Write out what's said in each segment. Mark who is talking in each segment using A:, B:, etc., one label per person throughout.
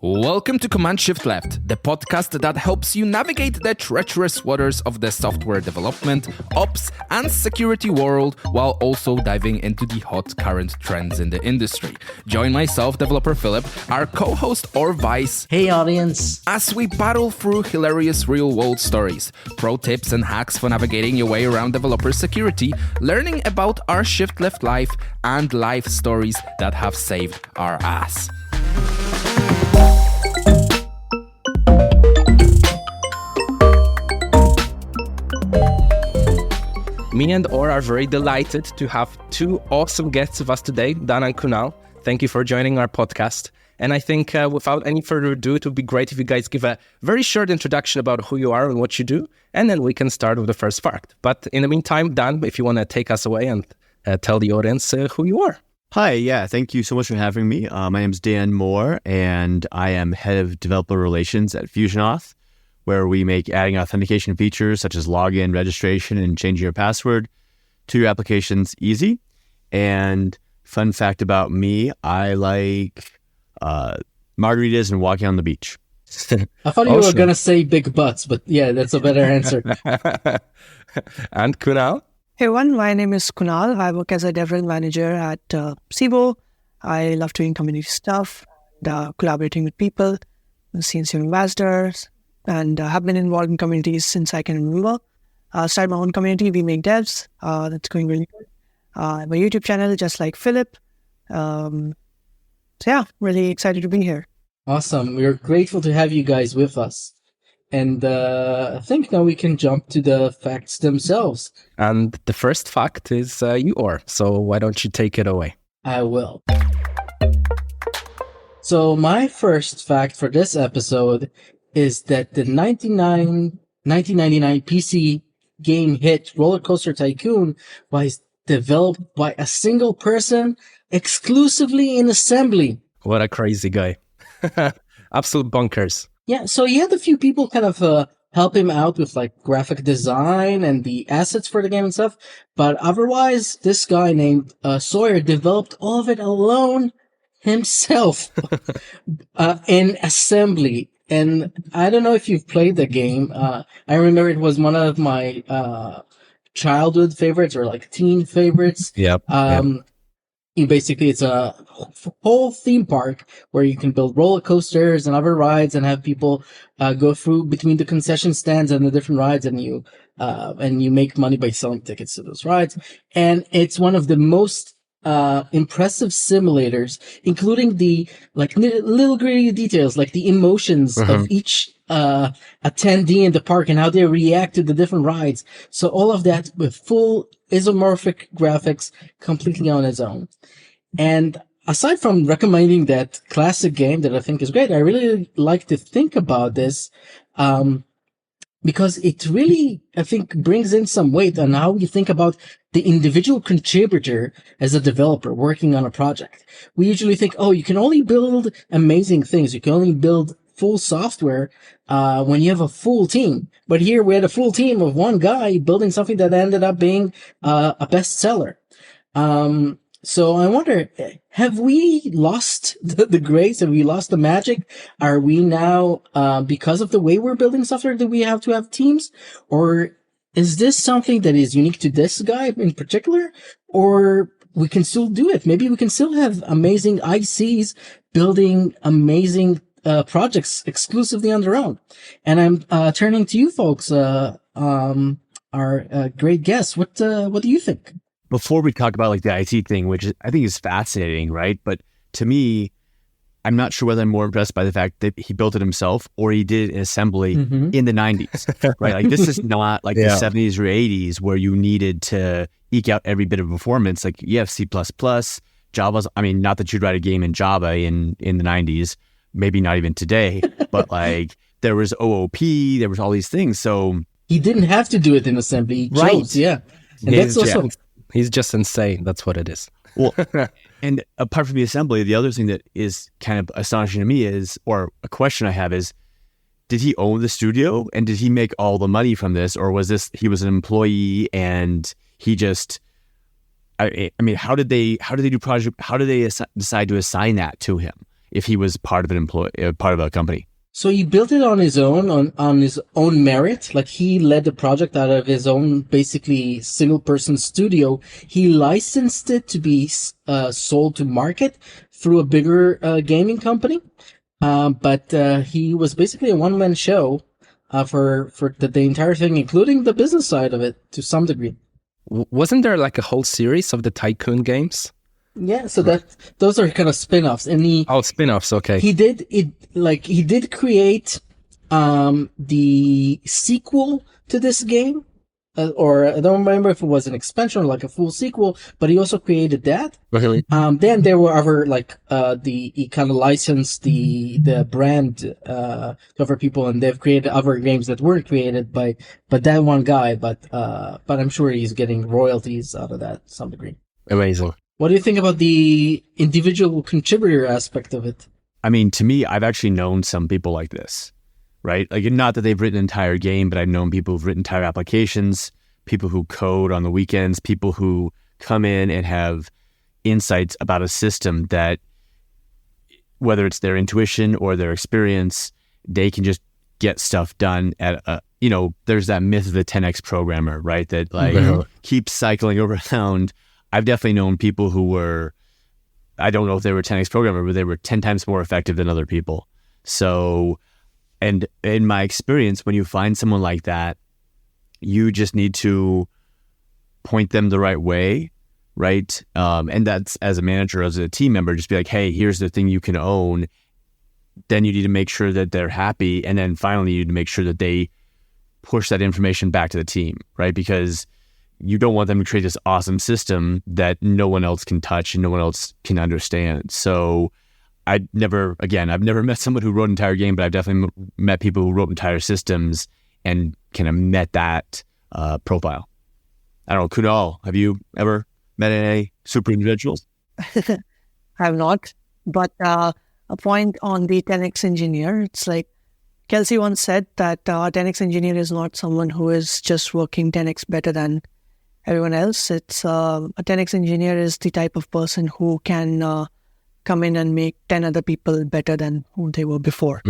A: Welcome to Command Shift Left, the podcast that helps you navigate the treacherous waters of the software development, ops, and security world while also diving into the hot current trends in the industry. Join myself, developer Philip, our co-host Orvice.
B: Hey audience!
A: As we battle through hilarious real-world stories, pro tips and hacks for navigating your way around developer security, learning about our Shift Left life, and life stories that have saved our ass. Me and Or are very delighted to have two awesome guests with us today, Dan and Kunal. Thank you for joining our podcast. And I think without any further ado, it would be great if you guys give a very short introduction about who you are and what you do, and then we can start with the first fact. But in the meantime, Dan, if you want to take us away and tell the audience who you are.
C: Hi, yeah, thank you so much for having me. My name is Dan Moore, and I am head of developer relations at FusionAuth, where we make adding authentication features such as login, registration, and changing your password to your applications easy. And fun fact about me, I like margaritas and walking on the beach.
B: I thought you were going to say big butts, but yeah, that's a better answer.
A: And Kunal?
D: Hey everyone, my name is Kunal. I work as a DevRel manager at Sibo. I love doing community stuff, and, collaborating with people, CNC ambassadors, and have been involved in communities since I can remember. Started my own community, We Make Devs. That's going really good. My YouTube channel, just like Philip. So yeah, really excited to be here.
B: Awesome. We're grateful to have you guys with us. And I think now we can jump to the facts themselves.
A: And the first fact is you, Or. So why don't you take it away?
B: I will. So my first fact for this episode is that the 1999 PC game hit RollerCoaster Tycoon was developed by a single person exclusively in assembly.
A: What a crazy guy. Absolute bonkers.
B: Yeah, so he had a few people kind of help him out with like graphic design and the assets for the game and stuff, but otherwise, this guy named Sawyer developed all of it alone himself in assembly. And I don't know if you've played the game. I remember it was one of my childhood favorites or like teen favorites.
A: Yep.
B: Basically, it's a whole theme park where you can build roller coasters and other rides and have people go through between the concession stands and the different rides, and you make money by selling tickets to those rides. And it's one of the most impressive simulators, including the like little gritty details, like the emotions of each attendee in the park and how they react to the different rides. So all of that with full isomorphic graphics, completely on its own. And aside from recommending that classic game that I think is great, I really like to think about this because it really, I think, brings in some weight on how you think about the individual contributor as a developer working on a project. We usually think, oh, you can only build amazing things. You can only build full software when you have a full team. But here we had a full team of one guy building something that ended up being a bestseller. So I wonder, have we lost the grace? Have we lost the magic? Are we now, because of the way we're building software, that we have to have teams? Or is this something that is unique to this guy in particular? Or we can still do it? Maybe we can still have amazing ICs building amazing projects exclusively on their own. And I'm turning to you folks, our great guests. What do you think?
C: Before we talk about like the IT thing, which I think is fascinating, right? But to me, I'm not sure whether I'm more impressed by the fact that he built it himself or he did it in assembly in the 90s, right? Like this is not like the 70s or 80s where you needed to eke out every bit of performance. Like you have C++, Java's, I mean, not that you'd write a game in Java in the 90s, maybe not even today, but like there was OOP, there was all these things. So
B: he didn't have to do it in assembly. He chose, yeah. And that's also...
A: He's just insane. That's what it is.
C: Well, and apart from the assembly, the other thing that is kind of astonishing to me is, or a question I have is, did he own the studio and did he make all the money from this, or was this he was an employee and he just? I mean, how did they do project? How did they decide to assign that to him? if he was part of part of a company.
B: So he built it on his own, on his own merit. Like he led the project out of his own, basically single person studio. He licensed it to be sold to market through a bigger gaming company. But he was basically a one-man show for the entire thing, including the business side of it to some degree.
A: Wasn't there like a whole series of the Tycoon games?
B: Yeah, so those are kind of spin-offs, and
A: spin-offs. Okay.
B: He did create the sequel to this game, or I don't remember if it was an expansion or like a full sequel, but he also created that.
A: Really?
B: Then there were other he kind of licensed the brand to other people, and they've created other games that weren't created by that one guy, but I'm sure he's getting royalties out of that to some degree.
A: Amazing.
B: What do you think about the individual contributor aspect of it?
C: I mean, to me, I've actually known some people like this, right? Like, not that they've written an entire game, but I've known people who've written entire applications, people who code on the weekends, people who come in and have insights about a system that, whether it's their intuition or their experience, they can just get stuff done at there's that myth of the 10x programmer, right? That keeps cycling around. I've definitely known people who were, I don't know if they were 10x programmer, but they were 10 times more effective than other people. So, and in my experience, when you find someone like that, you just need to point them the right way, right? And that's, as a manager, as a team member, just be like, hey, here's the thing you can own. Then you need to make sure that they're happy. And then finally, you need to make sure that they push that information back to the team, right? Because you don't want them to create this awesome system that no one else can touch and no one else can understand. So I've never met someone who wrote an entire game, but I've definitely met people who wrote entire systems and kind of met that profile. I don't know, Kunal, have you ever met any super individuals?
D: I have not, but a point on the 10x engineer, it's like Kelsey once said that a 10x engineer is not someone who is just working 10x better than everyone else. It's a 10x engineer is the type of person who can come in and make 10 other people better than who they were before.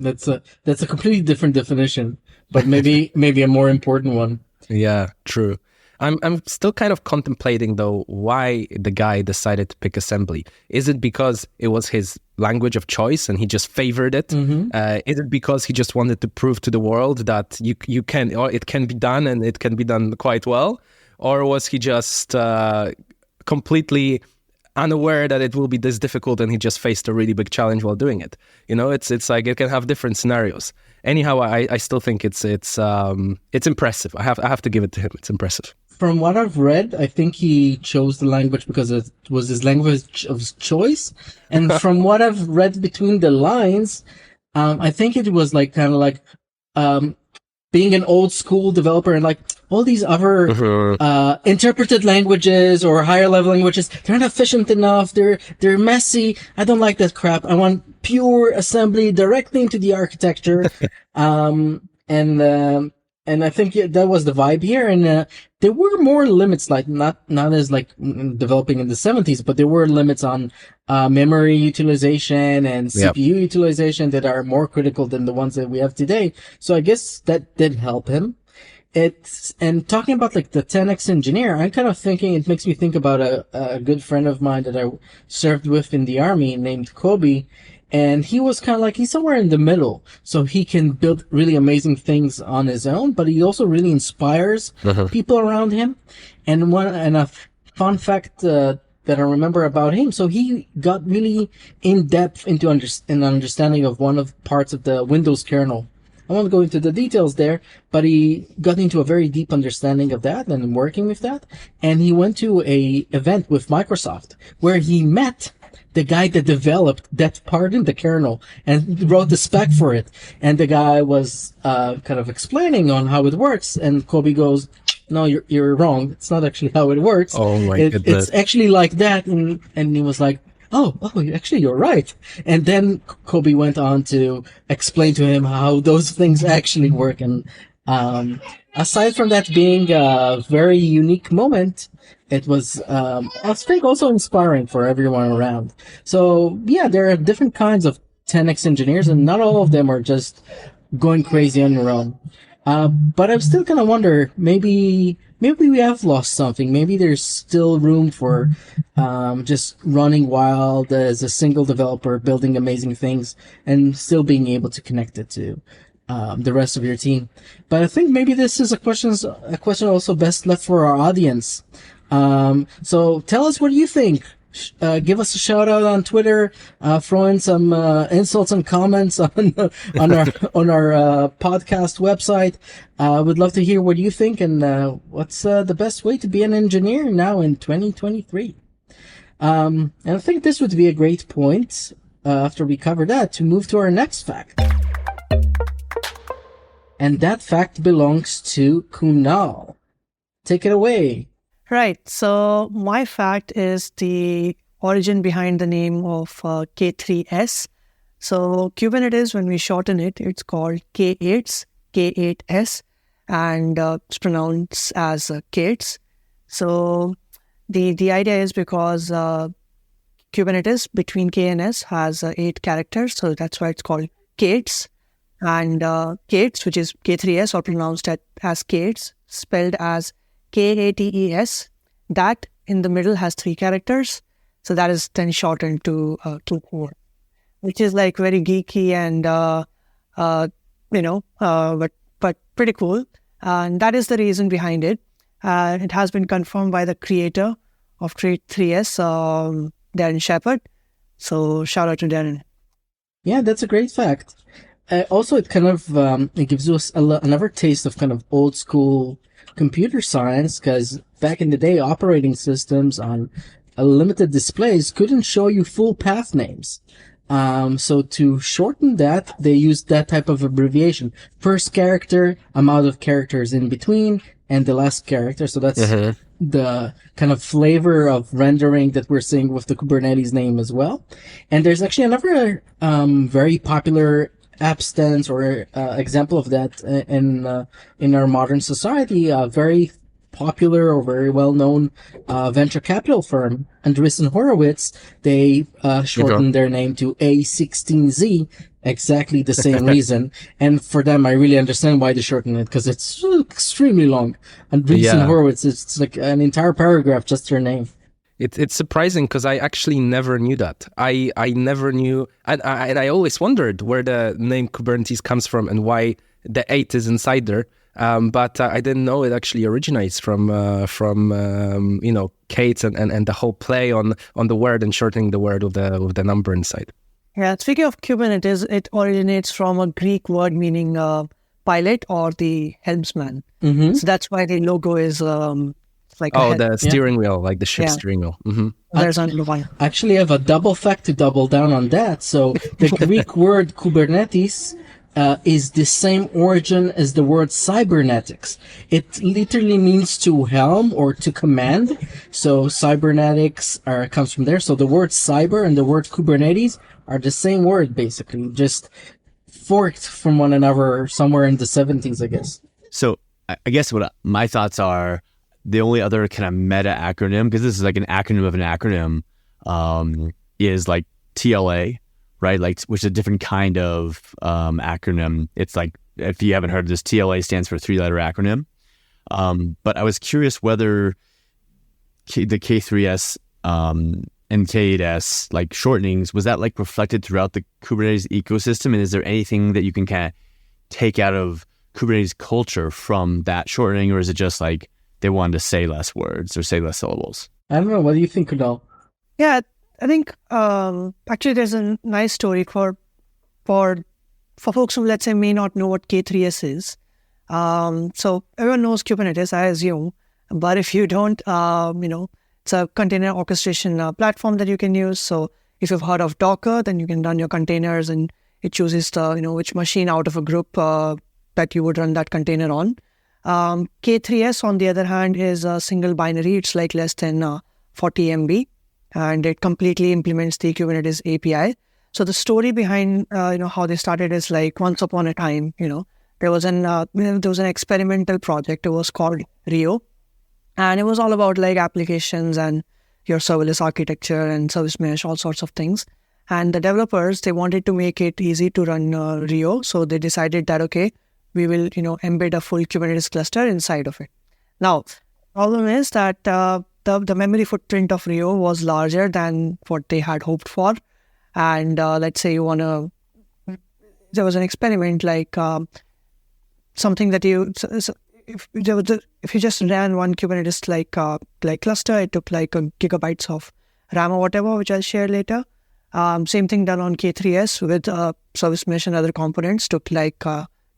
B: That's a completely different definition, but maybe a more important one.
A: Yeah, true. I'm still kind of contemplating though why the guy decided to pick assembly. Is it because it was his language of choice and he just favored it? Is it because he just wanted to prove to the world that you can, or it can be done and it can be done quite well? Or was he just completely unaware that it will be this difficult and he just faced a really big challenge while doing it? It's like it can have different scenarios. Anyhow, I still think it's impressive. I have to give it to him. It's impressive.
B: From what I've read, I think he chose the language because it was his language of choice. And from what I've read between the lines, I think it was like kind of like being an old school developer and like all these other interpreted languages or higher level languages, they're not efficient enough. They're messy. I don't like that crap. I want pure assembly directly into the architecture. And I think that was the vibe here. And there were more limits, like not as like developing in the 70s, but there were limits on memory utilization and CPU utilization that are more critical than the ones that we have today. So I guess that did help him. And talking about like the 10x engineer, I'm kind of thinking, it makes me think about a good friend of mine that I served with in the army named Kobe. And he was kind of like, he's somewhere in the middle. So he can build really amazing things on his own, but he also really inspires people around him. And a fun fact that I remember about him, so he got really in depth into an understanding of one of parts of the Windows kernel. I won't go into the details there, but he got into a very deep understanding of that and working with that. And he went to a event with Microsoft where he met the guy that developed that part in the kernel and wrote the spec for it. And the guy was kind of explaining on how it works. And Kobe goes, "No, you're wrong. It's not actually how it works.
A: Oh my goodness.
B: It's actually like that." And he was like, Oh, actually, you're right. And then Kobe went on to explain to him how those things actually work. And aside from that being a very unique moment, it was, I think, also inspiring for everyone around. So yeah, there are different kinds of 10x engineers, and not all of them are just going crazy on their own. But I'm still kind of wonder, maybe we have lost something. Maybe there's still room for just running wild as a single developer, building amazing things, and still being able to connect it to the rest of your team. But I think maybe this is a question also best left for our audience. So tell us what you think. Give us a shout out on Twitter. Throw in some insults and comments on our podcast website. Would love to hear what you think and what's the best way to be an engineer now in 2023. And I think this would be a great point after we cover that to move to our next fact. And that fact belongs to Kunal. Take it away.
D: Right. So my fact is the origin behind the name of K3s. So Kubernetes, when we shorten it, it's called K8s, K8s, and it's pronounced as K8s. So the idea is because Kubernetes between K and S has 8 characters, so that's why it's called K8s. And K8s, which is K3s, or pronounced as K8s, spelled as K8s, that in the middle has 3 characters, so that is then shortened to 4, which is like very geeky and but pretty cool. And that is the reason behind it. It has been confirmed by the creator of K3s, Darren Shepherd. So shout out to Darren.
B: Yeah, that's a great fact. Also, it kind of it gives us another taste of kind of old school computer science, because back in the day, operating systems on limited displays couldn't show you full path names. So to shorten that, they used that type of abbreviation. First character, amount of characters in between, and the last character. So that's the kind of flavor of rendering that we're seeing with the Kubernetes name as well. And there's actually another very popular app stance or example of that in our modern society. A very popular or very well-known venture capital firm, Andreessen Horowitz, they shortened their name to A16Z, exactly the same reason. And for them, I really understand why they shortened it, because it's extremely long. Andreessen Horowitz, it's like an entire paragraph, just their name.
A: It's surprising because I actually never knew that. I never knew, and I always wondered where the name Kubernetes comes from and why the 8 is inside there. But I didn't know it actually originates from K8s and the whole play on the word and shortening the word with the number inside.
D: Yeah, speaking of Kubernetes, it originates from a Greek word meaning pilot or the helmsman. Mm-hmm. So that's why the logo is like
A: the steering wheel, like the ship steering wheel. Mm-hmm.
D: There's another one.
B: Actually, I have a double fact to double down on that. So the Greek word Kubernetes is the same origin as the word cybernetics. It literally means to helm or to command. So cybernetics comes from there. So the word cyber and the word Kubernetes are the same word, basically, just forked from one another somewhere in the 70s, I guess.
C: So I guess what my thoughts are, the only other kind of meta acronym, because this is like an acronym of an acronym, is like TLA, right? Like, which is a different kind of acronym. It's like, if you haven't heard this, TLA stands for a 3-letter acronym. But I was curious whether the K3s and K8s, like shortenings, was that like reflected throughout the Kubernetes ecosystem? And is there anything that you can kind of take out of Kubernetes culture from that shortening, or is it just like they wanted to say less words or say less syllables?
B: I don't know. What do you think, Kunal?
D: Yeah, I think actually there's a nice story for folks who, let's say, may not know what K3s is. So everyone knows Kubernetes, I assume, but if you don't, it's a container orchestration platform that you can use. So if you've heard of Docker, then you can run your containers, and it chooses which machine out of a group that you would run that container on. K3s, on the other hand, is a single binary. It's like less than 40 MB, and it completely implements the Kubernetes API. So the story behind how they started is like, once upon a time, there was an experimental project. It was called Rio, And it was all about like applications and your serverless architecture and service mesh, all sorts of things. And the developers, they wanted to make it easy to run Rio. So they decided that, okay, we will, embed a full Kubernetes cluster inside of it. Now, problem is that the memory footprint of Rio was larger than what they had hoped for. And let's say there was an experiment like something that if you just ran one Kubernetes like cluster, it took like gigabytes of RAM or whatever, which I'll share later. Same thing done on K3s with service mesh and other components took like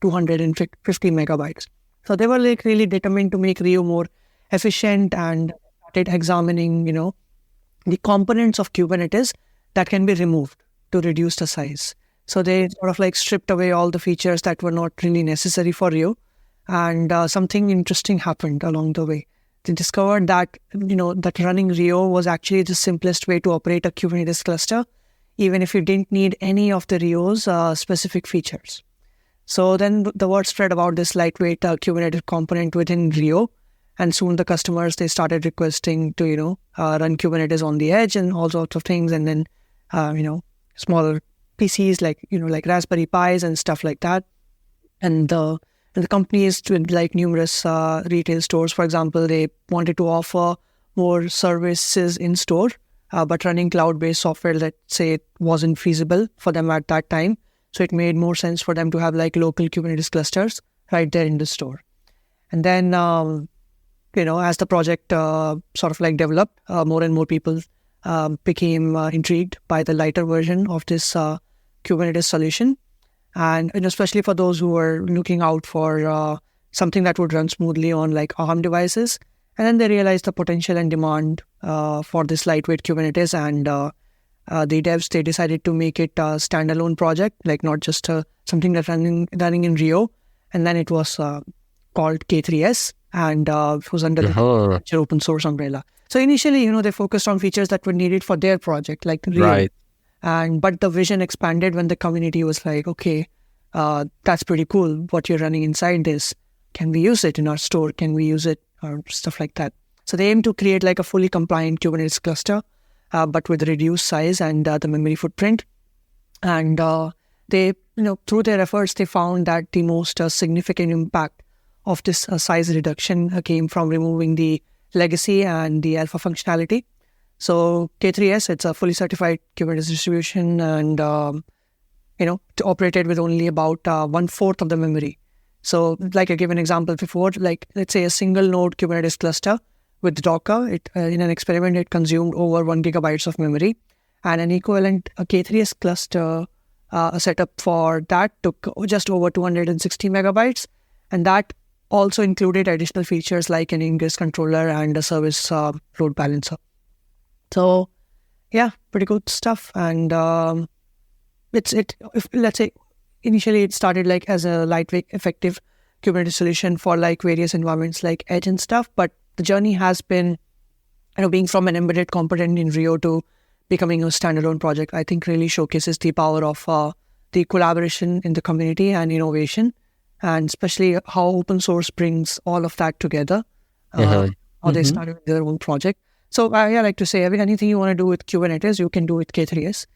D: 250 megabytes. So they were like really determined to make Rio more efficient and started examining, the components of Kubernetes that can be removed to reduce the size. So they sort of like stripped away all the features that were not really necessary for Rio. And something interesting happened along the way. They discovered that, that running Rio was actually the simplest way to operate a Kubernetes cluster, even if you didn't need any of the Rio's specific features. So then the word spread about this lightweight Kubernetes component within Rio. And soon the customers, they started requesting to, run Kubernetes on the edge and all sorts of things. And then, smaller PCs like Raspberry Pis and stuff like that. And the companies with like numerous retail stores, for example, they wanted to offer more services in store, but running cloud-based software, let's say, it wasn't feasible for them at that time. So it made more sense for them to have like local Kubernetes clusters right there in the store. And then, as the project sort of like developed, more and more people became intrigued by the lighter version of this Kubernetes solution. And especially for those who were looking out for something that would run smoothly on like ARM devices. And then they realized the potential and demand for this lightweight Kubernetes. And the devs, they decided to make it a standalone project, like not just something that's running in Rio. And then it was called K3s and it was under the open source umbrella. So initially, they focused on features that were needed for their project, like Rio.
A: Right.
D: But the vision expanded when the community was like, okay, that's pretty cool. What you're running inside this, can we use it in our store? Can we use it or stuff like that? So they aim to create like a fully compliant Kubernetes cluster, but with reduced size and the memory footprint. And they, through their efforts, they found that the most significant impact of this size reduction came from removing the legacy and the alpha functionality. So K3s, it's a fully certified Kubernetes distribution and, operated with only about 1/4 of the memory. So like I gave an example before, like let's say a single node Kubernetes cluster with Docker, in an experiment, it consumed over 1 gigabytes of memory, and an equivalent K3s cluster a setup for that took just over 260 megabytes. And that also included additional features like an ingress controller and a service load balancer. So, yeah, pretty good stuff. And let's say initially it started like as a lightweight, effective Kubernetes solution for like various environments like Edge and stuff. But the journey has been, being from an embedded component in Rio to becoming a standalone project, I think really showcases the power of the collaboration in the community and innovation, and especially how open source brings all of that together. How they started with their own project. So I like to say, anything you want to do with Kubernetes, you can do with K3s.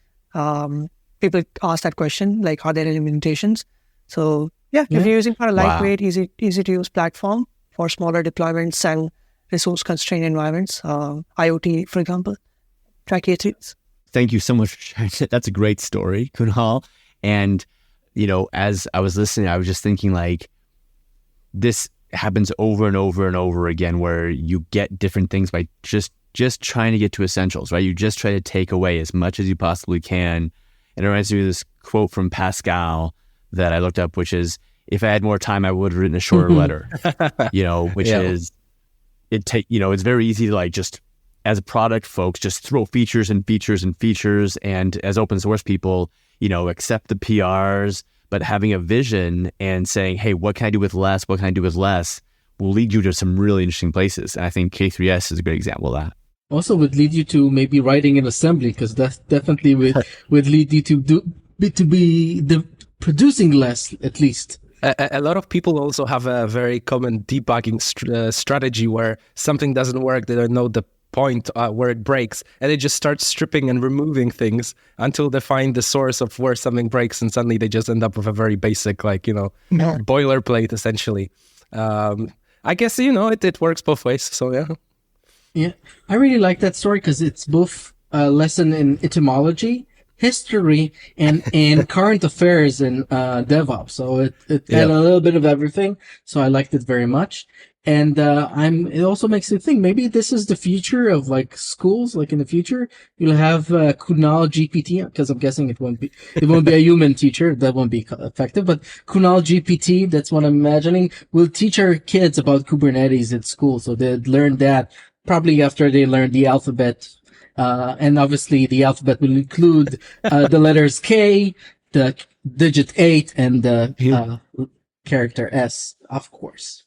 D: People ask that question, like, are there any limitations? So if you're using for a lightweight, easy to use platform for smaller deployments and resource constrained environments, IoT, for example, try K3s.
C: Thank you so much for sharing that. That's a great story, Kunal. And, as I was listening, I was just thinking like, this happens over and over and over again, where you get different things by just trying to get to essentials, right? You just try to take away as much as you possibly can. And it reminds me of this quote from Pascal that I looked up, which is, if I had more time, I would have written a shorter letter, which is, it's very easy to like just, as a product folks, just throw features and features and features. And as open source people, accept the PRs, but having a vision and saying, hey, what can I do with less? What can I do with less? Will lead you to some really interesting places. And I think K3s is a great example of that.
B: Also would lead you to maybe writing an assembly, because that definitely would lead you to be producing less, at least.
A: A lot of people also have a very common debugging strategy where something doesn't work, they don't know the point where it breaks, and they just start stripping and removing things until they find the source of where something breaks, and suddenly they just end up with a very basic, boilerplate, essentially. I guess, it works both ways, so yeah.
B: Yeah, I really like that story because it's both a lesson in etymology, history, and current affairs in DevOps. So it had a little bit of everything. So I liked it very much. And it also makes me think maybe this is the future of like schools. Like in the future, you'll have Kunal GPT, because I'm guessing it won't be a human teacher. That won't be effective. But Kunal GPT, that's what I'm imagining, will teach our kids about Kubernetes at school. So they'd learn that probably after they learn the alphabet. And obviously the alphabet will include the letters K, the digit 8, and the character S, of course.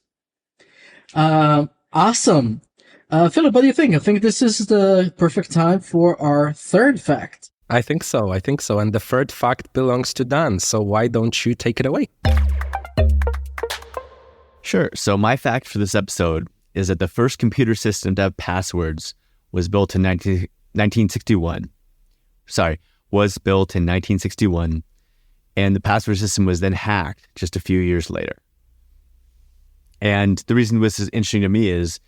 B: Awesome. Philip, what do you think? I think this is the perfect time for our third fact.
A: I think so. And the third fact belongs to Dan. So why don't you take it away?
C: Sure. So my fact for this episode is that the first computer system to have passwords was built in 1961. Was built in 1961. And the password system was then hacked just a few years later. And the reason this is interesting to me is,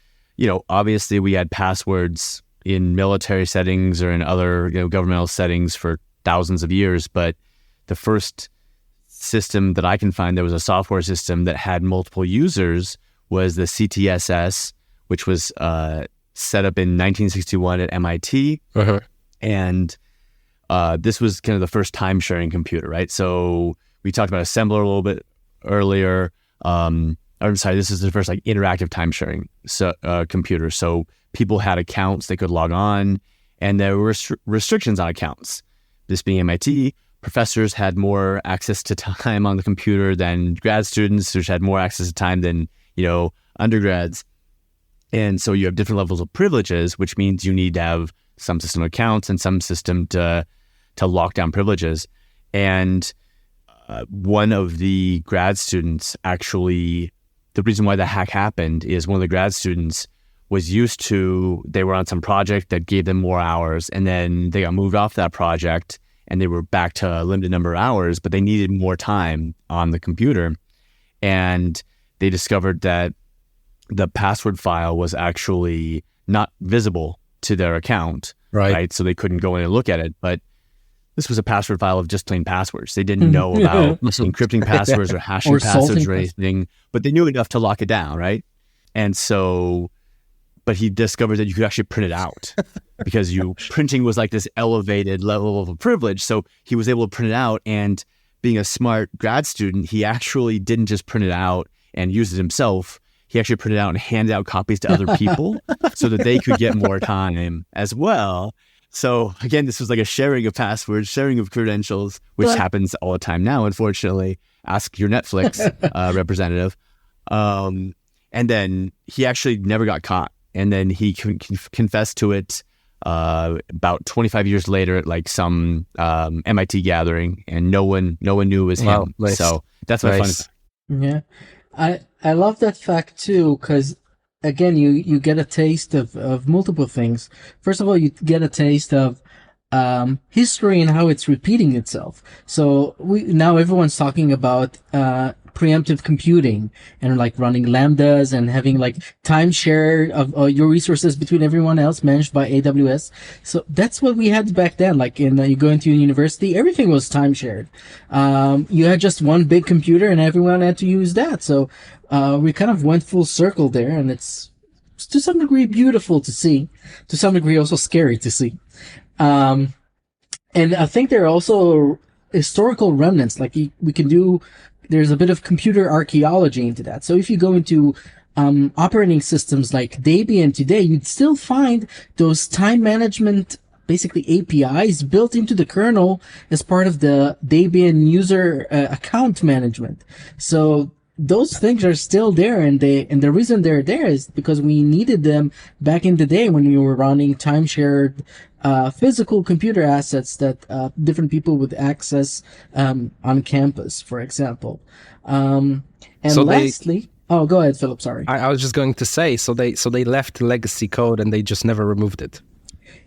C: obviously we had passwords in military settings or in other, governmental settings for thousands of years. But the first system that I can find that was a software system that had multiple users was the CTSS, which was set up in 1961 at MIT. Uh-huh. And this was kind of the first time-sharing computer, right? So we talked about assembler a little bit earlier. This is the first interactive time-sharing computer. So people had accounts they could log on, and there were restrictions on accounts. This being MIT, professors had more access to time on the computer than grad students, which had more access to time than, undergrads. And so you have different levels of privileges, which means you need to have some system accounts and some system to lock down privileges. And one of the grad students actually, the reason why the hack happened is one of the grad students they were on some project that gave them more hours, and then they got moved off that project and they were back to a limited number of hours, but they needed more time on the computer. And they discovered that the password file was actually not visible to their account, right? So they couldn't go in and look at it. But this was a password file of just plain passwords. They didn't know about encrypting passwords or hashing passwords or anything, but they knew enough to lock it down, right? And so, but he discovered that you could actually print it out because printing was like this elevated level of privilege. So he was able to print it out, and being a smart grad student, he actually didn't just print it out and use it himself. He actually printed out and handed out copies to other people so that they could get more time as well. So again, this was like a sharing of passwords, sharing of credentials, which happens all the time now, unfortunately. Ask your Netflix representative. And then he actually never got caught. And then he confessed to it about 25 years later at some MIT gathering, and no one knew it was him. Nice. So that's my fun fact.
B: Yeah. I love that fact too, because again, you get a taste of multiple things. First of all, you get a taste of history and how it's repeating itself. So now everyone's talking about preemptive computing and running lambdas and having timeshare of your resources between everyone else managed by AWS. So that's what we had back then. You go into university, everything was timeshared. You had just one big computer and everyone had to use that. So we kind of went full circle there, and it's to some degree beautiful to see, to some degree also scary to see. And I think there are also historical remnants. There's a bit of computer archaeology into that. So if you go into operating systems like Debian today, you'd still find those time management, basically APIs built into the kernel as part of the Debian user account management. So those things are still there, and the reason they're there is because we needed them back in the day when we were running time-shared physical computer assets that different people would access on campus, for example. And
A: So
B: lastly, oh, go ahead, Philip. Sorry.
A: I was just going to say, so they left legacy code and they just never removed it.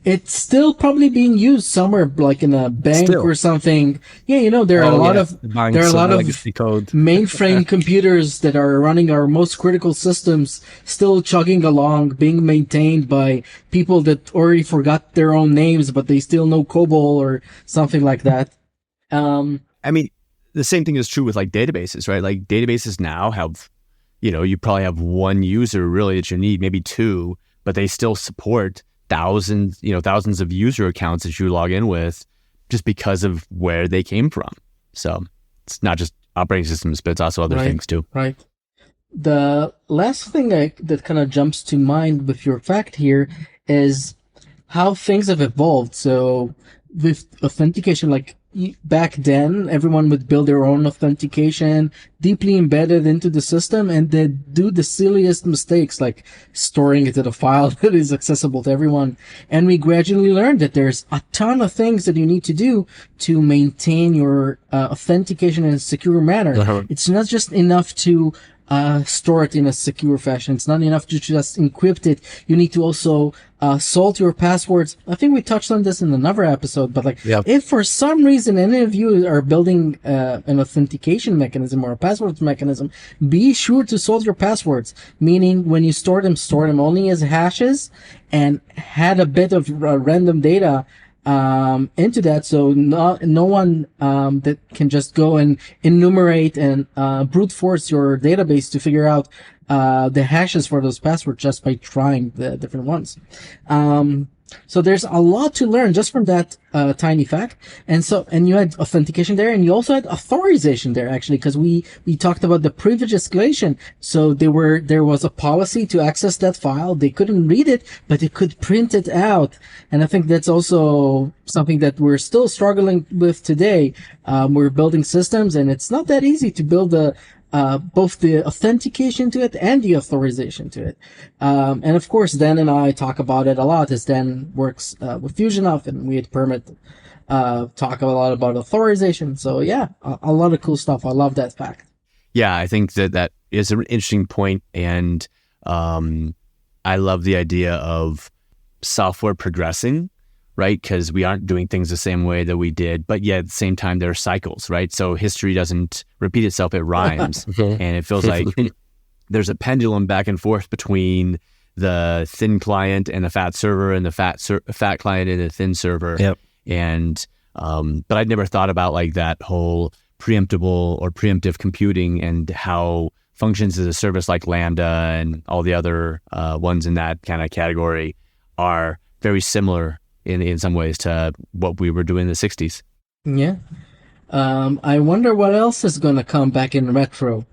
B: It's still probably being used somewhere, like in a bank or something. Yeah, there are a lot of
A: legacy code.
B: mainframe computers that are running our most critical systems, still chugging along, being maintained by people that already forgot their own names, but they still know COBOL or something like that.
C: I mean, the same thing is true with like databases, right? Like databases now have, you probably have one user really that you need, maybe two, but they still support thousands of user accounts that you log in with just because of where they came from. So it's not just operating systems, but it's also other things too.
B: Right. The last thing that kind of jumps to mind with your fact here is how things have evolved. So with authentication, like back then, everyone would build their own authentication deeply embedded into the system, and they do the silliest mistakes, like storing it in a file that is accessible to everyone. And we gradually learned that there's a ton of things that you need to do to maintain your authentication in a secure manner.
A: Uh-huh.
B: It's not just enough to store it in a secure fashion. It's not enough to just encrypt it. You need to also salt your passwords. I think we touched on this in another episode, but if for some reason any of you are building an authentication mechanism or a password mechanism, be sure to salt your passwords, meaning when you store them only as hashes and had a bit of random data into that, so no one that can just go and enumerate and brute force your database to figure out the hashes for those passwords just by trying the different ones. So there's a lot to learn just from that tiny fact. And you had authentication there, and you also had authorization there, actually, because we talked about the privilege escalation. So there was a policy to access that file. They couldn't read it, but they could print it out. And I think that's also something that we're still struggling with today. We're building systems, and it's not that easy to build both the authentication to it and the authorization to it. And of course, Dan and I talk about it a lot, as Dan works with FusionOff, and we at Permit talk a lot about authorization. So yeah, a lot of cool stuff. I love that fact.
C: Yeah, I think that is an interesting point, and I love the idea of software progressing, right? Because we aren't doing things the same way that we did, but yet at the same time, there are cycles, right? So history doesn't repeat itself, it rhymes. And it feels like there's a pendulum back and forth between the thin client and the fat server, and the fat client and the thin server.
A: Yep.
C: And, but I'd never thought about like that whole preemptible or preemptive computing and how functions as a service like Lambda and all the other ones in that kind of category are very similar in some ways to what we were doing in the 60s.
B: Yeah. I wonder what else is going to come back in retro.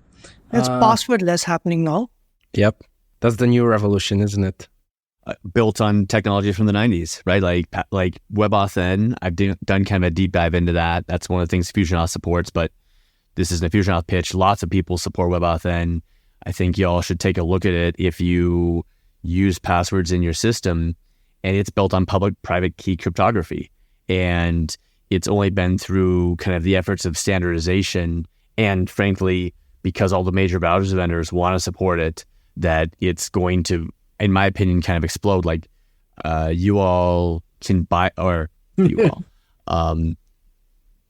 D: It's passwordless happening now.
A: Yep. That's the new revolution, isn't it?
C: Built on technology from the 90s, right? Like WebAuthn, I've done kind of a deep dive into that. That's one of the things FusionOff supports, but this isn't a FusionOff pitch. Lots of people support WebAuthn. I think y'all should take a look at it if you use passwords in your system. And it's built on public-private key cryptography. And it's only been through kind of the efforts of standardization, and frankly, because all the major browser vendors want to support it, that it's going to, in my opinion, kind of explode. Like you all can buy, or you all,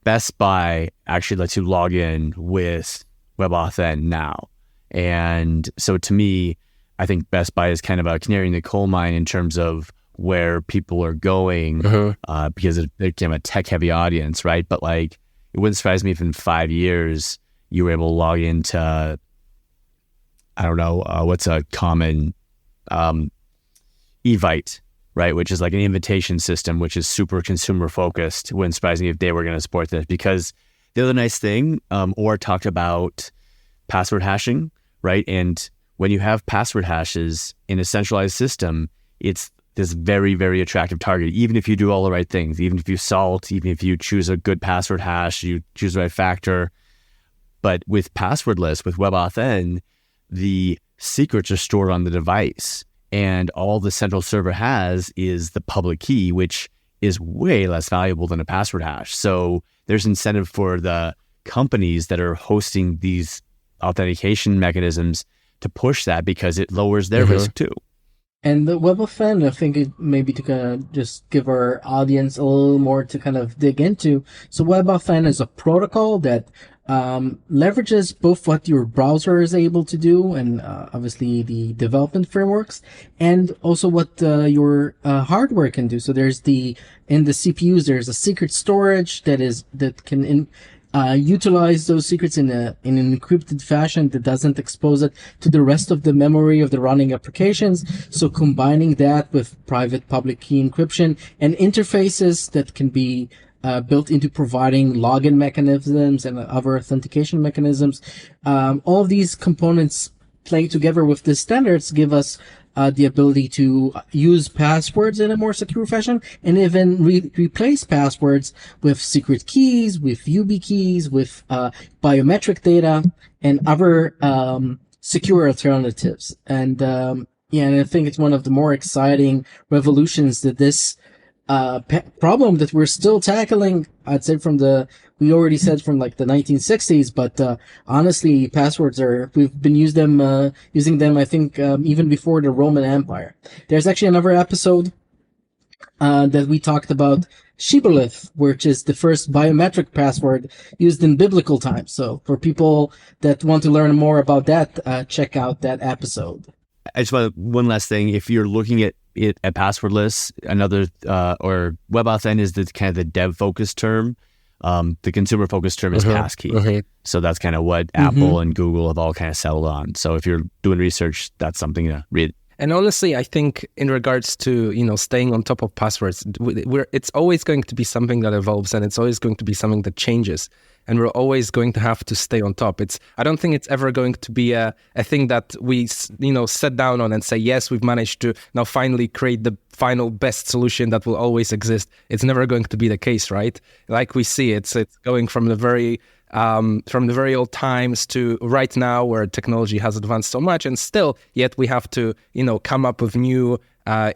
C: Best Buy actually lets you log in with WebAuthn now. And so to me, I think Best Buy is kind of a canary in the coal mine in terms of where people are going, because they're kind of a tech-heavy audience, right? But like, it wouldn't surprise me if in 5 years you were able to log into, I don't know, what's a common Evite, right? Which is like an invitation system, which is super consumer-focused. It wouldn't surprise me if they were going to support this, because the other nice thing, Or talked about password hashing, right? And when you have password hashes in a centralized system, it's this very, very attractive target, even if you do all the right things, even if you salt, even if you choose a good password hash, you choose the right factor, But with passwordless, with WebAuthn, the secrets are stored on the device, and all the central server has is the public key, which is way less valuable than a password hash. So there's incentive for the companies that are hosting these authentication mechanisms to push that, because it lowers their risk too.
B: And the WebAuthn, I think maybe to kind of just give our audience a little more to kind of dig into. So WebAuthn is a protocol that leverages both what your browser is able to do, and obviously the development frameworks, and also what your hardware can do. So there's in the CPUs, there's a secret storage that can utilize those secrets in an encrypted fashion that doesn't expose it to the rest of the memory of the running applications. So combining that with private public key encryption and interfaces that can be built into providing login mechanisms and other authentication mechanisms. All of these components playing together with the standards give us the ability to use passwords in a more secure fashion, and even replace passwords with secret keys, with YubiKeys, with biometric data, and other secure alternatives. And and I think it's one of the more exciting revolutions that this problem that we're still tackling. I'd say we already said from like the 1960s, but honestly, passwords we've been using them, I think, even before the Roman Empire. There's actually another episode that we talked about shibboleth, which is the first biometric password used in biblical times. So for people that want to learn more about that, check out that episode.
C: I just want one last thing. If you're looking at it at passwordless, or WebAuthn is the kind of the dev-focused term. The consumer-focused term is passkey. So that's kind of what Apple and Google have all kind of settled on. So if you're doing research, that's something to read.
A: And honestly, I think in regards to, staying on top of passwords, it's always going to be something that evolves, and it's always going to be something that changes. And we're always going to have to stay on top. I don't think it's ever going to be a thing that we, sit down on and say, yes, we've managed to now finally create the final best solution that will always exist. It's never going to be the case, right? Like we see, it's going from the very old times to right now, where technology has advanced so much, and still, yet we have to, come up with new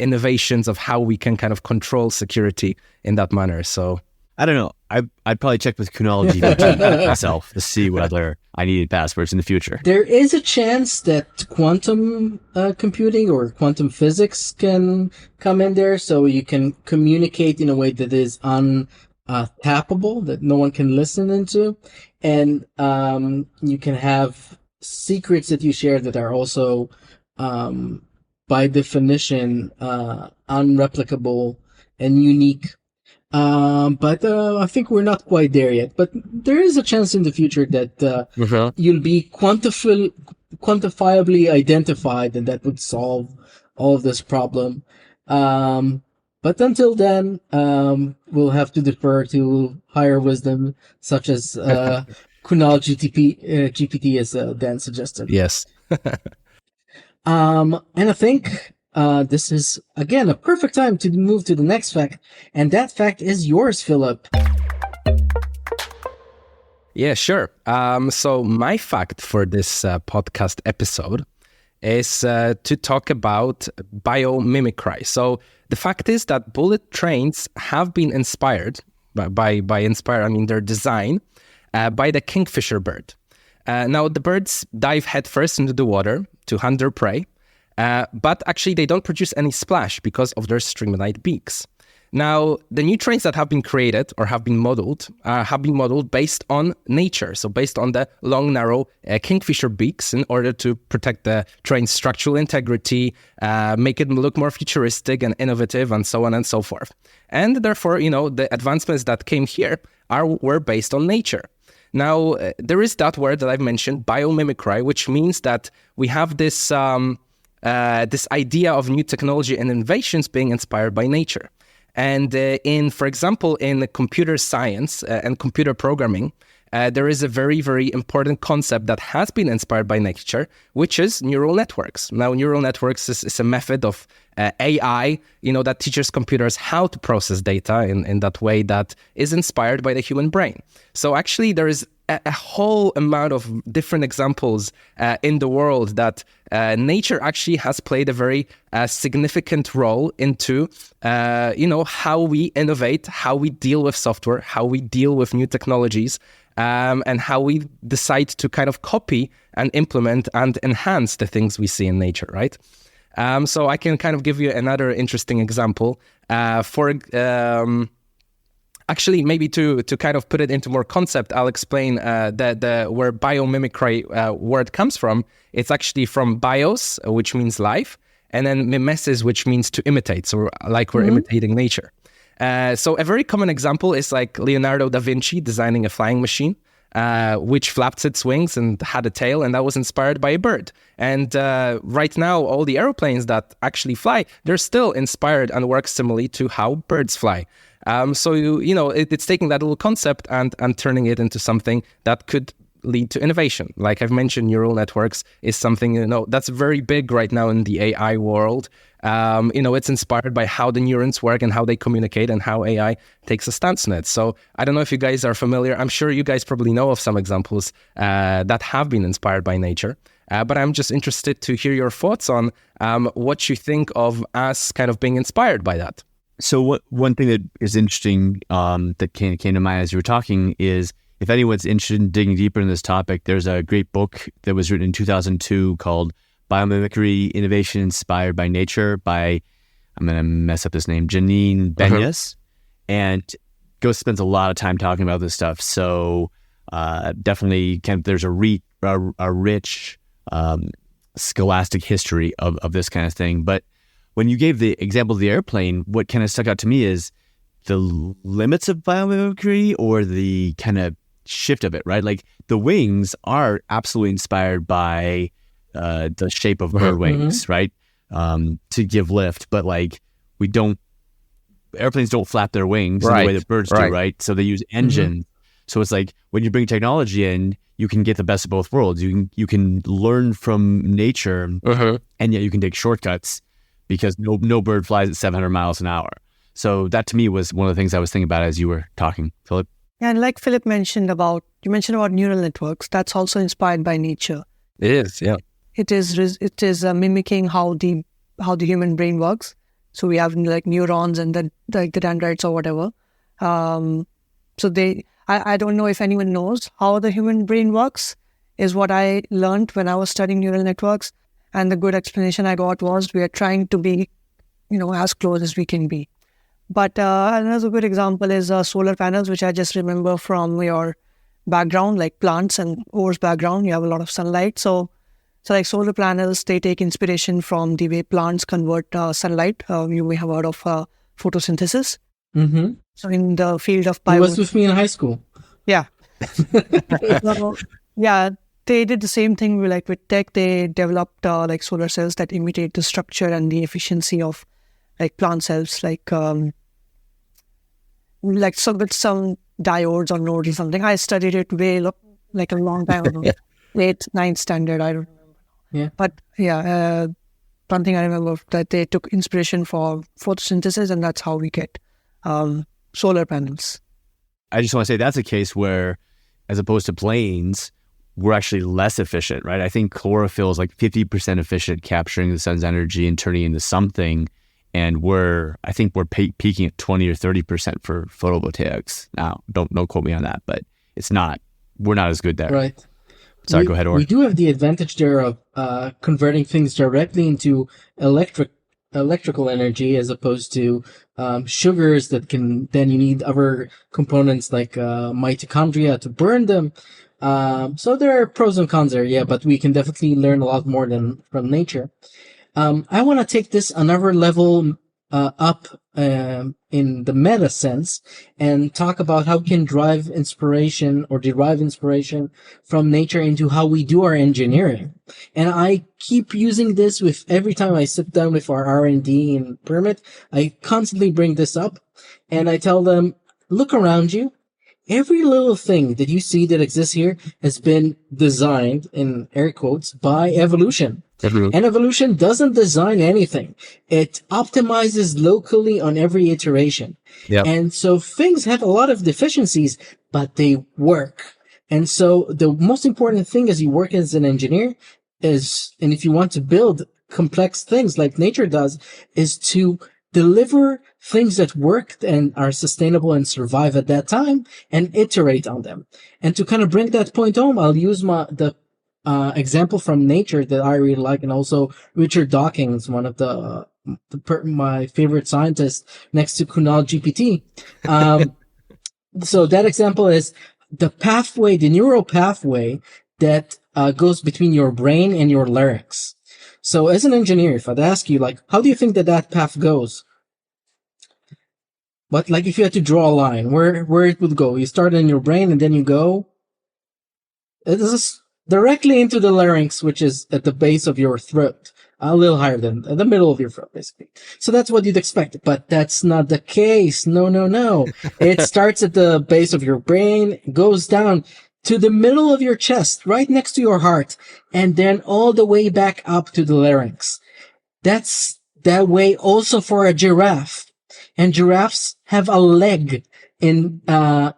A: innovations of how we can kind of control security in that manner. So
C: I don't know. I'd probably check with Kunal GPT myself to see whether I needed passwords in the future.
B: There is a chance that quantum computing or quantum physics can come in there, so you can communicate in a way that is tappable, that no one can listen into, and you can have secrets that you share that are also by definition unreplicable and unique. But I think we're not quite there yet. But there is a chance in the future that you'll be quantifiably identified, and that would solve all of this problem. But until then, we'll have to defer to higher wisdom, such as Kunal GPT, as Dan suggested.
A: Yes.
B: And I think this is, again, a perfect time to move to the next fact. And that fact is yours, Philip.
A: Yeah, sure. So my fact for this podcast episode is to talk about biomimicry. So the fact is that bullet trains have been inspired, by inspired, I mean their design, by the kingfisher bird. Now, the birds dive headfirst into the water to hunt their prey, but actually they don't produce any splash because of their streamlined beaks. Now, the new trains that have been created or have been modeled based on nature, so based on the long, narrow kingfisher beaks in order to protect the train's structural integrity, make it look more futuristic and innovative, and so on and so forth. And therefore, the advancements that came here were based on nature. Now, there is that word that I've mentioned, biomimicry, which means that we have this idea of new technology and innovations being inspired by nature. And for example, in computer science and computer programming, there is a very, very important concept that has been inspired by nature, which is neural networks. Now, neural networks is a method of AI, that teaches computers how to process data in that way that is inspired by the human brain. So actually, there is a whole amount of different examples in the world that nature actually has played a very significant role into, how we innovate, how we deal with software, how we deal with new technologies, and how we decide to kind of copy and implement and enhance the things we see in nature, right? So I can kind of give you another interesting example. Actually, maybe to kind of put it into more concept, I'll explain where biomimicry word comes from. It's actually from bios, which means life, and then mimesis, which means to imitate. So like we're imitating nature. So a very common example is like Leonardo da Vinci designing a flying machine, which flapped its wings and had a tail, and that was inspired by a bird. And right now, all the airplanes that actually fly, they're still inspired and work similarly to how birds fly. So it's taking that little concept and turning it into something that could lead to innovation. Like I've mentioned, neural networks is something that's very big right now in the AI world. It's inspired by how the neurons work and how they communicate and how AI takes a stance on it. So I don't know if you guys are familiar. I'm sure you guys probably know of some examples that have been inspired by nature. But I'm just interested to hear your thoughts on what you think of us kind of being inspired by that.
C: So one thing that is interesting that came to mind as you were talking is, if anyone's interested in digging deeper in this topic, there's a great book that was written in 2002 called Biomimicry, Innovation Inspired by Nature by, I'm going to mess up this name, Janine Benyus. And Ghost spends a lot of time talking about this stuff. So definitely there's a rich scholastic history of this kind of thing. But when you gave the example of the airplane, what kind of stuck out to me is the limits of biomimicry or the kind of shift of it, right? Like the wings are absolutely inspired by the shape of bird wings, right? To give lift, but like airplanes don't flap their wings in the way that birds do, right? So they use engines. So it's like when you bring technology in, you can get the best of both worlds. You can learn from nature, and yet you can take shortcuts because no bird flies at 700 miles an hour. So that to me was one of the things I was thinking about as you were talking, Philip.
D: And like Philip mentioned about neural networks, that's also inspired by nature.
A: It is, yeah.
D: It is mimicking how the human brain works. So we have like neurons and the dendrites or whatever. I don't know if anyone knows how the human brain works, is what I learned when I was studying neural networks. And the good explanation I got was we are trying to be, as close as we can be. But another good example is solar panels, which I just remember from your background, like plants and Ore's background. You have a lot of sunlight. So like solar panels, they take inspiration from the way plants convert sunlight. You may have heard of photosynthesis.
B: Mm-hmm.
D: So in the field of
B: It was with me in high school.
D: Yeah. Yeah, they did the same thing with tech. They developed like solar cells that imitate the structure and the efficiency of like plant cells, with some diodes or nodes or something. I studied it a long time ago. Yeah. 8th, 9th standard, I don't remember.
B: Yeah.
D: But yeah, one thing I remember that they took inspiration for photosynthesis, and that's how we get solar panels.
C: I just want to say that's a case where, as opposed to planes, we're actually less efficient, right? I think chlorophyll is like 50% efficient capturing the sun's energy and turning it into something. And I think we're peaking at 20 or 30% for photovoltaics. Now, don't quote me on that, but we're not as good there.
B: Right.
C: Sorry, go ahead, Or.
B: We do have the advantage there of converting things directly into electrical energy as opposed to sugars that you need other components like mitochondria to burn them. So there are pros and cons there, yeah, but we can definitely learn a lot more from nature. I want to take this another level up in the meta sense and talk about how we can derive inspiration from nature into how we do our engineering. And I keep using this with every time I sit down with our R&D and permit. I constantly bring this up and I tell them, look around you. Every little thing that you see that exists here has been designed, in air quotes, by evolution. And evolution doesn't design anything. It optimizes locally on every iteration. Yep. And so things have a lot of deficiencies, but they work. And so the most important thing as you work as an engineer is, and if you want to build complex things like nature does, is to deliver things that work and are sustainable and survive at that time and iterate on them. And to kind of bring that point home, I'll use the example from nature that I really like, and also Richard Dawkins, one of my favorite scientists next to Kunal GPT. So that example is the pathway, the neural pathway that goes between your brain and your larynx. So as an engineer, if I'd ask you, like, how do you think that path goes? But like, if you had to draw a line, where it would go? You start in your brain and then you go. It is directly into the larynx, which is at the base of your throat, a little higher than the middle of your throat, basically. So that's what you'd expect, but that's not the case. No. It starts at the base of your brain, goes down to the middle of your chest, right next to your heart, and then all the way back up to the larynx. That's that way also for a giraffe. And giraffes have a leg in a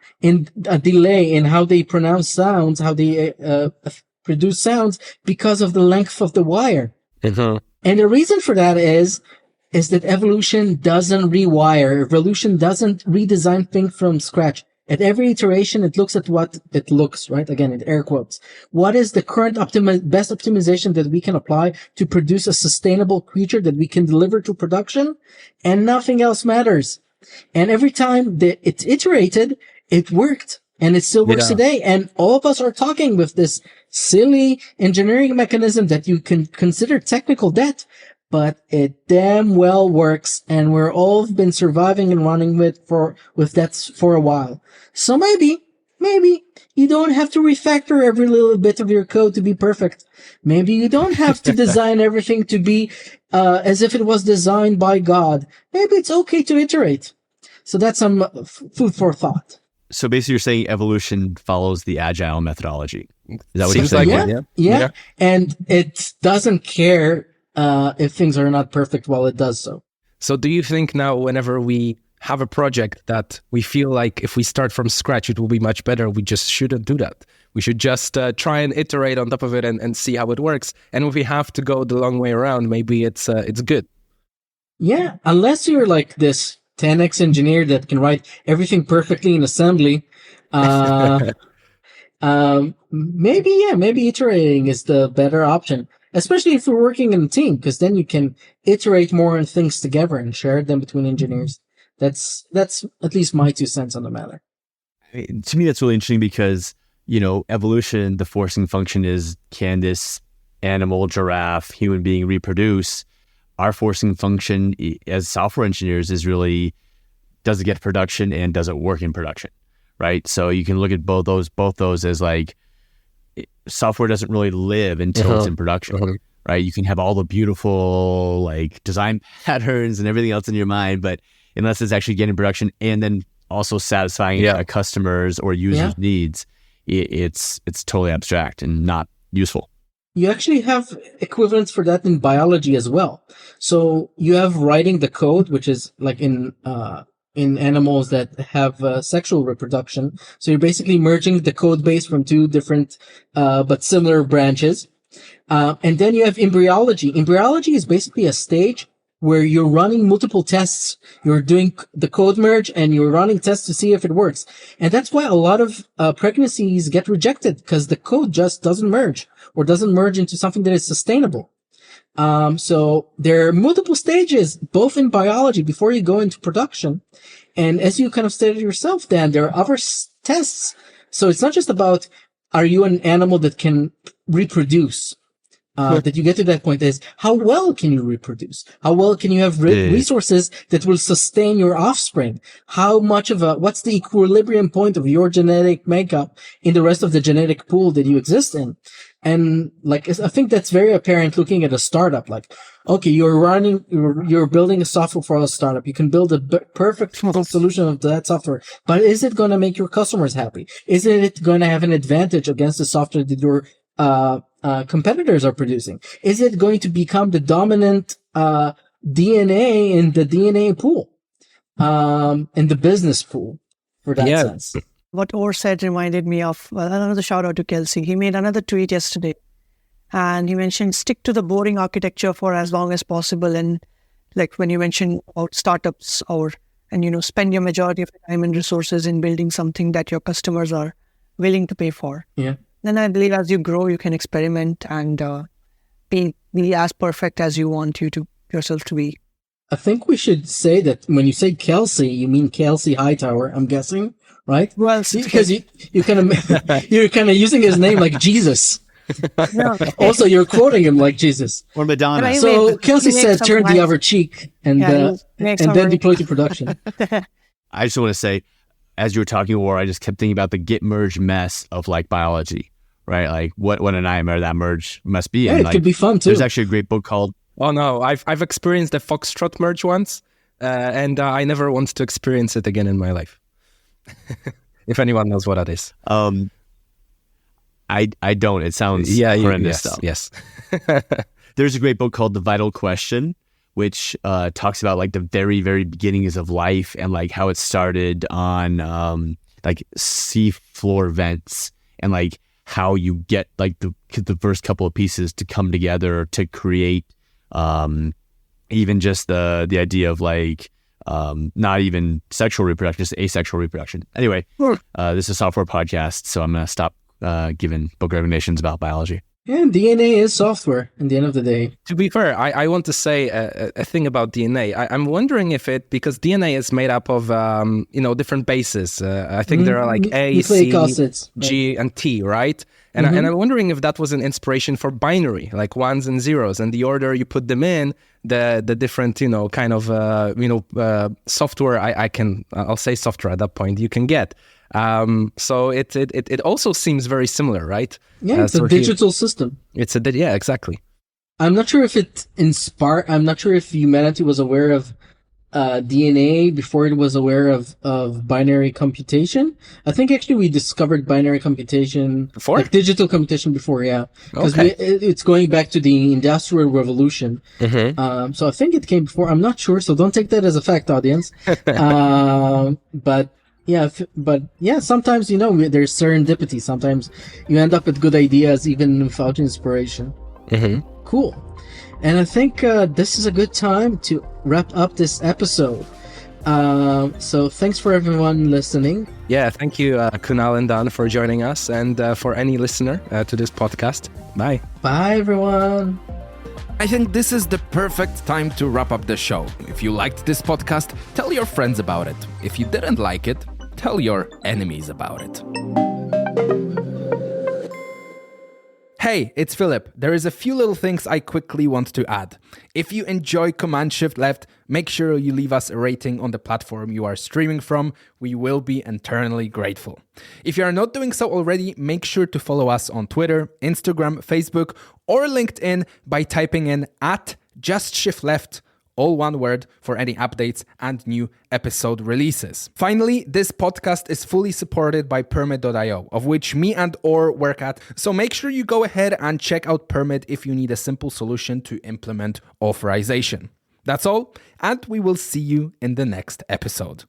B: delay in how they pronounce sounds, how they produce sounds because of the length of the wire.
A: Mm-hmm.
B: And the reason for that is that evolution doesn't rewire. Evolution doesn't redesign things from scratch. At every iteration, it looks at what it looks, right? Again, in air quotes. What is the current best optimization that we can apply to produce a sustainable creature that we can deliver to production? And nothing else matters. And every time that it's iterated, it worked. And it still works today. And all of us are talking with this silly engineering mechanism that you can consider technical debt, but it damn well works. And we're all been surviving and running with that for a while. So maybe you don't have to refactor every little bit of your code to be perfect. Maybe you don't have to design everything to be as if it was designed by God. Maybe it's okay to iterate. So that's some food for thought.
C: So basically you're saying evolution follows the agile methodology. Is that what
A: Seems
C: you're saying?
A: like
B: Yeah. And it doesn't care if things are not perfect while it does so.
A: So do you think now whenever we have a project that we feel like if we start from scratch, it will be much better, we just shouldn't do that? We should just try and iterate on top of it and see how it works. And if we have to go the long way around, maybe it's good.
B: Yeah, unless you're like this 10x engineer that can write everything perfectly in assembly, maybe iterating is the better option, especially if you're working in a team, because then you can iterate more on things together and share them between engineers. That's at least my 2 cents on the matter.
C: To me, that's really interesting because, evolution, the forcing function is, can this animal, giraffe, human being reproduce? Our forcing function as software engineers is really, does it get production and does it work in production, right? So you can look at both those as like, software doesn't really live until it's in production, right? You can have all the beautiful like design patterns and everything else in your mind, but unless it's actually getting production and then also satisfying customers or users' needs, it's totally abstract and not useful.
B: You actually have equivalents for that in biology as well. So you have writing the code, which is like in animals that have sexual reproduction. So you're basically merging the code base from 2 different but similar branches. And then you have embryology. Embryology is basically a stage where you're running multiple tests. You're doing the code merge and you're running tests to see if it works. And that's why a lot of pregnancies get rejected, because the code just doesn't merge or doesn't merge into something that is sustainable. So there are multiple stages, both in biology, before you go into production. And as you kind of stated yourself, Dan, there are other tests. So it's not just about, are you an animal that can reproduce? That you get to that point is, how well can you reproduce? How well can you have resources that will sustain your offspring? How much what's the equilibrium point of your genetic makeup in the rest of the genetic pool that you exist in? And like, I think that's very apparent looking at a startup. Like, okay, you're building a software for a startup. You can build a perfect solution of that software, but is it going to make your customers happy? Is it going to have an advantage against the software that your competitors are producing? Is it going to become the dominant DNA in the DNA pool, in the business pool, for that sense?
D: What Orr said reminded me of another shout out to Kelsey. He made another tweet yesterday and he mentioned stick to the boring architecture for as long as possible. And like when you mentioned about startups and spend your majority of your time and resources in building something that your customers are willing to pay for.
B: Yeah.
D: Then I believe as you grow, you can experiment and be as perfect as you want yourself to be.
B: I think we should say that when you say Kelsey, you mean Kelsey Hightower, I'm guessing, right?
D: Well,
B: because you're kind of using his name like Jesus.
D: Yeah.
B: Also, you're quoting him like Jesus.
C: Or Madonna.
B: So Kelsey said, "Turn the other cheek," and then deploy to production.
C: I just want to say, as you were talking, War, I just kept thinking about the git merge mess of like biology, right? Like what a nightmare that merge must be.
B: Yeah,
C: and
B: it could be fun too.
C: There's actually a great book called.
A: Oh no, I've experienced the Foxtrot merge once, and I never want to experience it again in my life. If anyone knows what that is.
C: I don't. It sounds horrendous stuff.
A: Yes.
C: There's a great book called The Vital Question, which talks about like the very, very beginnings of life and like how it started on like sea floor vents and like how you get like the first couple of pieces to come together to create even just the idea of like not even sexual reproduction, just asexual reproduction. Anyway, this is a software podcast, so I'm going to stop giving book recommendations about biology.
B: And DNA is software at the end of the day.
A: To be fair, I want to say a thing about DNA. I'm wondering if because DNA is made up of, different bases. I think there are like A, C,
B: acids,
A: G, and T, right? And, and I'm wondering if that was an inspiration for binary, like ones and zeros. And the order you put them in, the different, software, I'll say software at that point, you can get. So it also seems very similar, right?
B: Yeah, it's a digital system.
A: Yeah, exactly.
B: I'm not sure if I'm not sure if humanity was aware of DNA before it was aware of binary computation. I think actually we discovered binary computation
A: before,
B: like digital computation before, yeah. Because it's going back to the Industrial Revolution. So I think it came before. I'm not sure, so don't take that as a fact, audience. But sometimes, there's serendipity. Sometimes you end up with good ideas even without inspiration. Cool. And I think this is a good time to wrap up this episode. So thanks for everyone listening.
A: Yeah, thank you, Kunal and Dan, for joining us, and for any listener to this podcast. Bye.
B: Bye, everyone.
E: I think this is the perfect time to wrap up the show. If you liked this podcast, tell your friends about it. If you didn't like it, tell your enemies about it. Hey, it's Philip. There is a few little things I quickly want to add. If you enjoy Command Shift Left, make sure you leave us a rating on the platform you are streaming from. We will be eternally grateful. If you are not doing so already, make sure to follow us on Twitter, Instagram, Facebook, or LinkedIn by typing in @JustShiftLeft, all one word, for any updates and new episode releases. Finally, this podcast is fully supported by Permit.io, of which me and Orr work at, so make sure you go ahead and check out Permit if you need a simple solution to implement authorization. That's all, and we will see you in the next episode.